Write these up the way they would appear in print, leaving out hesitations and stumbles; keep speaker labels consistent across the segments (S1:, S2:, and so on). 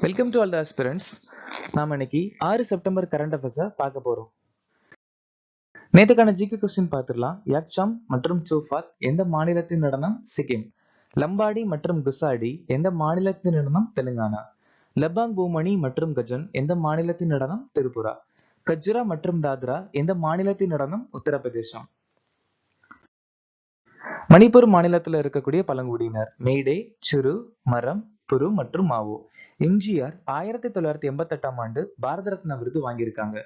S1: Welcome to all the aspirants. நாம இன்னைக்கு 6 September current அஃபேர்ஸை பார்க்க போறோம். நேத்துக்கான ஜிகே கொஸ்டின் பார்த்துடலாம். யாக்சாம் மற்றும் சூஃபாத் எந்த மாநிலத்தின் நடனம்? சிக்கிம். லம்பாடி மற்றும் குசாடி எந்த மாநிலத்தின் நடனம்? தெலுங்கானா. லபாங் பூமணி மற்றும் கஜன் எந்த மாநிலத்தின் நடனம்? திரிபுரா. கஜுரா மற்றும் தாத்ரா எந்த மாநிலத்தின் நடனம்? உத்தரப்பிரதேசம். மணிப்பூர் மாநிலத்தில் இருக்கக்கூடிய பழங்குடியினர் மெய்டே, சிறு, மரம், புரு மற்றும் மாவோ. எம்ஜிஆர் 1988ஆம் ஆண்டு பாரத ரத்னா விருது வாங்கியிருக்காங்க.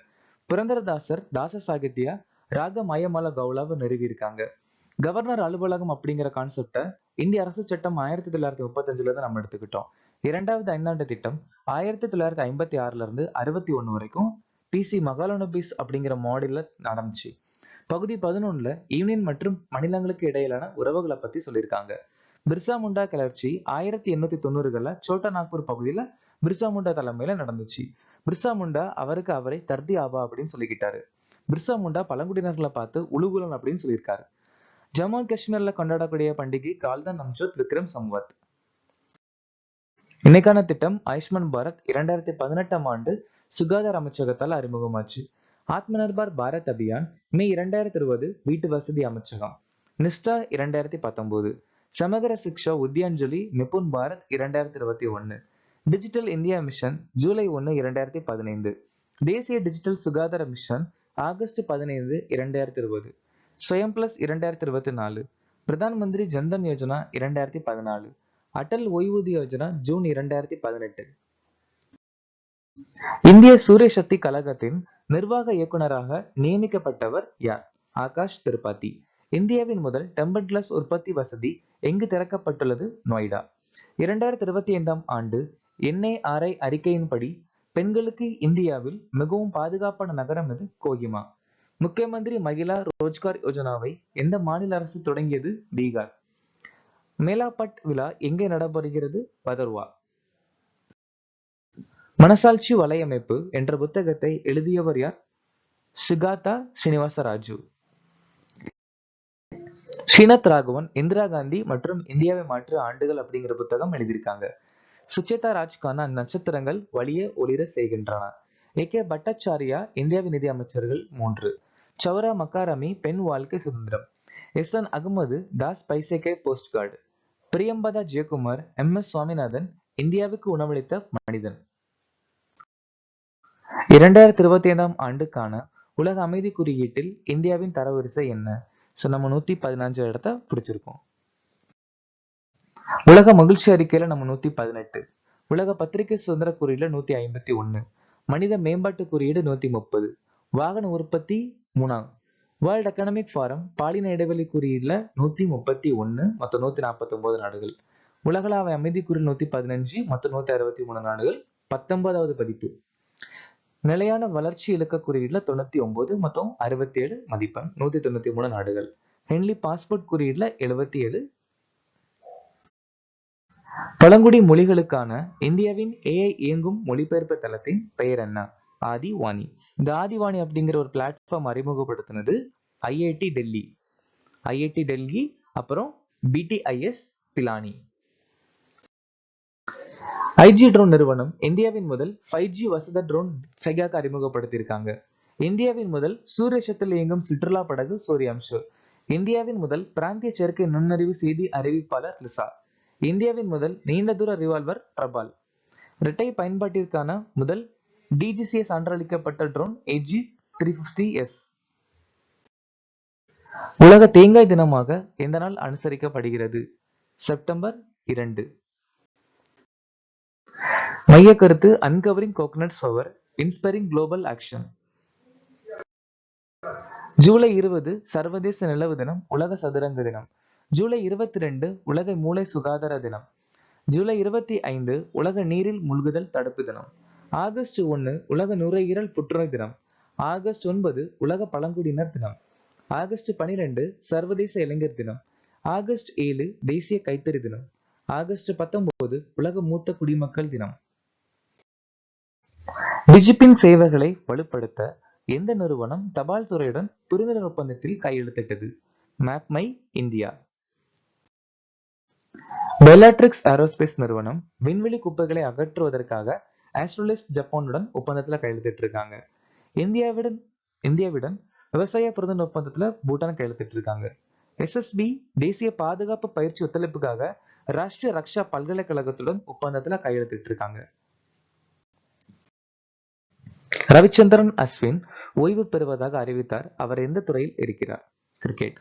S1: புரந்தரதாசர் தாச சாகித்யா ராக மயமல கவுலாவை நிறுவியிருக்காங்க. கவர்னர் அலுவலகம் அப்படிங்கிற கான்செப்டை இந்திய அரசு சட்டம் 1935ல இருந்து நம்ம எடுத்துக்கிட்டோம். இரண்டாவது ஐந்தாண்டு திட்டம் 1956ல இருந்து 61 வரைக்கும் பிசி மகாலனோபிஸ் அப்படிங்கிற மாடல்ல நடந்துச்சு. பகுதி 11ல யூனியன் மற்றும் மாநிலங்களுக்கு இடையிலான உறவுகளை பத்தி சொல்லியிருக்காங்க. பிர்சா முண்டா கிளர்ச்சி 1890களில் சோட்டா நாக்பூர் பகுதியில பிர்சா முண்டா தலைமையில நடந்துச்சு. பிர்சா முண்டா அவருக்கு அவரை தர்தி ஆபா அப்படின்னு சொல்லிக்கிட்டாரு. பிர்சா முண்டா பழங்குடியினர்களை பார்த்து உலுகுலன் அப்படின்னு சொல்லியிருக்காரு. ஜம்மு அண்ட் காஷ்மீர்ல கொண்டாடக்கூடிய பண்டிகை கால்தான் நம்சோத் விக்ரம் சம்வத். இன்னைக்கான திட்டம் ஆயுஷ்மான் பாரத் 2018ஆம் ஆண்டு சுகாதார அமைச்சகத்தால் அறிமுகமாச்சு. ஆத்ம நிர்பார் பாரத் அபியான் மே 2020 வீட்டு வசதி அமைச்சகம். நிஷ்டா 2019. சமகர சிக்ஷா உத்யாஞ்சலி Nipun Bharat 2021. Digital India mission July 1, 2015. தேசிய டிஜிட்டல் சுகாதார மிஷன் ஆகஸ்ட் 15, 2020. ஸ்வயம் பிளஸ் 2024. பிரதான் மந்திரி ஜன்தன் யோஜனா 2014. அடல் ஓய்வூதிய யோஜனா ஜூன் 2018. இந்திய சூரிய சக்தி கழகத்தின் நிர்வாக இயக்குநராக நியமிக்கப்பட்டவர் யார்? ஆகாஷ் திரிபாதி. இந்தியாவின் முதல் டெம்பர் கிளாஸ் உற்பத்தி வசதி எங்கு திறக்கப்பட்டுள்ளது? நொய்டா. 2025ஆம் ஆண்டு NARI அறிக்கையின்படி பெண்களுக்கு இந்தியாவில் மிகவும் பாதுகாப்பான நகரம் எது? கோஹிமா. முக்கியமந்திரி மகிழா ரோஜ்கார் யோஜனாவை எந்த மாநில அரசு தொடங்கியது? பீகார். மேலாபட் விழா எங்கே நடைபெறுகிறது? பதர்வா. மனசாட்சி வலையமைப்பு என்ற புத்தகத்தை எழுதியவர் யார்? சுகாதா ஸ்ரீனிவாச ராஜு. ஸ்ரீநாத் ராகவன் இந்திரா காந்தி மற்றும் இந்தியாவை மாற்று ஆண்டுகள் அப்படிங்கிற புத்தகம் எழுதியிருக்காங்க. சுச்சேதா ராஜ்கானா நட்சத்திரங்கள் வலிய ஒளிர செய்கின்றன. AK பட்டாச்சாரியா இந்தியாவின் நிதி அமைச்சர்கள் 3. சௌரா மக்காரமி பெண் வாழ்க்கை சுதந்திரம். SN அகமது தாஸ் பைசேகே post card. Priyamvada Jayakumar MS Swaminathan இந்தியாவுக்கு உணவளித்த மனிதன். 2025ஆம் ஆண்டுக்கான உலக அமைதி குறியீட்டில் இந்தியாவின் தரவரிசை என்ன? நம்ம 115 இடத்த பிடிச்சிருக்கோம். உலக மகிழ்ச்சி அறிக்கையில நம்ம 118. உலக பத்திரிகை சுதந்திர குறியீடுல 151. மனித மேம்பாட்டு குறியீடு 130. வாகன உற்பத்தி 3. வேர்ல்ட் எக்கனாமிக் ஃபாரம் பாலின இடைவெளி குறியீடுல 131 மொத்தம் 149 நாடுகள். உலகளாவை அமைதி குறியீடு 115 மொத்தம் 163 நாடுகள். 19வது பதிப்பு. நிலையான வளர்ச்சி இலக்க குறியீடுல 99 மொத்தம் 67 மதிப்பெண் 193 நாடுகள். ஹென்லி பாஸ்போர்ட் குறியீடுல 77. பழங்குடி மொழிகளுக்கான இந்தியாவின் AI இயங்கும் மொழிபெயர்ப்பு தளத்தின் பெயர் என்ன? ஆதிவாணி. இந்த ஆதிவாணி அப்படிங்கிற ஒரு பிளாட்ஃபார்ம் அறிமுகப்படுத்தினது IIT டெல்லி. IIT டெல்லி அப்புறம் BTIS பிலானி. IG ட்ரோன் நிறுவனம் இந்தியாவின் முதல் 5G வசத ட்ரோன் சைகாக அறிமுகப்படுத்தியிருக்காங்க. இந்தியாவின் முதல் சூரிய சக்தியில் இயங்கும் சுற்றுலா படகு சூர்யாம்சு. இந்தியாவின் முதல் பிராந்திய செயற்கை நுண்ணறிவு செய்தி அறிவிப்பாளர் லிசா. இந்தியாவின் முதல் நீண்ட தூர ரிவால்வர் பிரபால். இரட்டை பயன்பாட்டிற்கான முதல் DGCA சான்றளிக்கப்பட்ட ட்ரோன் AG-350S. உலக தேங்காய் தினமாக எந்த நாள் அனுசரிக்கப்படுகிறது? செப்டம்பர் 2. மைய கருத்து uncovering coconuts power inspiring global action. July 20 சர்வதேச நிலவு தினம், உலக சதுரங்க தினம். ஜூலை 22 உலக மூளை சுகாதார தினம். ஜூலை 25 உலக நீரில் மூழ்குதல் தடுப்பு தினம். ஆகஸ்ட் 1 உலக நுரையீரல் புற்றுநோய் தினம். ஆகஸ்ட் 9 உலக பழங்குடியினர் தினம். ஆகஸ்ட் 12 சர்வதேச இளைஞர் தினம். ஆகஸ்ட் 7 தேசிய கைத்தறி தினம். ஆகஸ்ட் 19 உலக மூத்த குடிமக்கள் தினம். டிஜிபின் சேவைகளை வலுப்படுத்த எந்த நிறுவனம் தபால் துறையுடன் புரிந்துணர்வு ஒப்பந்தத்தில் கையெழுத்திட்டது? மேப்மை இந்தியா. பெல்லாட்ரிக்ஸ் ஏரோஸ்பேஸ் நிறுவனம் விண்வெளி குப்பைகளை அகற்றுவதற்காக ஆஸ்ட்ரோலிஸ்ட் ஜப்பானுடன் ஒப்பந்தத்துல கையெழுத்திட்டு இருக்காங்க. இந்தியாவுடன் இந்தியாவுடன் விவசாய புரிந்துணர்வு ஒப்பந்தத்துல பூட்டான் கையெழுத்திட்டு இருக்காங்க. எஸ்எஸ்பி தேசிய பாதுகாப்பு பயிற்சி ஒத்துழைப்புக்காக ராஷ்டிரிய ரக்ஷா பல்கலைக்கழகத்துடன் ஒப்பந்தத்துல கையெழுத்திட்டு இருக்காங்க. ரவிச்சந்திரன் அஸ்வின் ஓய்வு பெறுவதாக அறிவித்தார். அவர் எந்த துறையில் இருக்கிறார்? கிரிக்கெட்.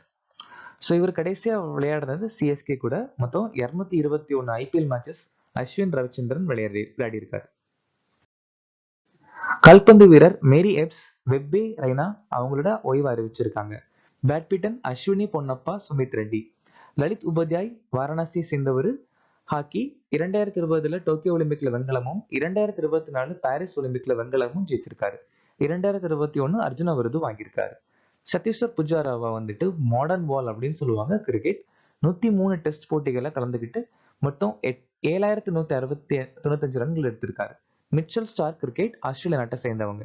S1: ஸோ இவர் கடைசியா விளையாடினது சிஎஸ்கே கூட. மொத்தம் 221 ஐபிஎல் மேட்சஸ் அஸ்வின் ரவிச்சந்திரன் விளையாடி இருக்காரு. கால்பந்து வீரர் மேரி எப்ஸ் வெப்பே ரெய்னா அவங்களோட ஓய்வு அறிவிச்சிருக்காங்க. பேட்மிண்டன் அஸ்வினி பொன்னப்பா சுமித் ரெட்டி. லலித் உபாத்யாய் வாரணாசியை சேர்ந்தவர். ஹாக்கி 2020 டோக்கியோ ஒலிம்பிக்ல வெண்கலமும் 2024 பாரிஸ் ஒலிம்பிக்ல வெண்கலமும் ஜெயிச்சிருக்காரு. 2021 அர்ஜுனா விருது வாங்கியிருக்காரு. சதீஸ்வர் புஜாராவா வந்துட்டு மாடர்ன் பால் அப்படின்னு சொல்லுவாங்க. கிரிக்கெட் 103 டெஸ்ட் போட்டிகளை கலந்துக்கிட்டு மொத்தம் 7195 ரன்கள் எடுத்திருக்காரு. மிச்சல் ஸ்டார் கிரிக்கெட் ஆஸ்திரேலியா நாட்டை சேர்ந்தவங்க.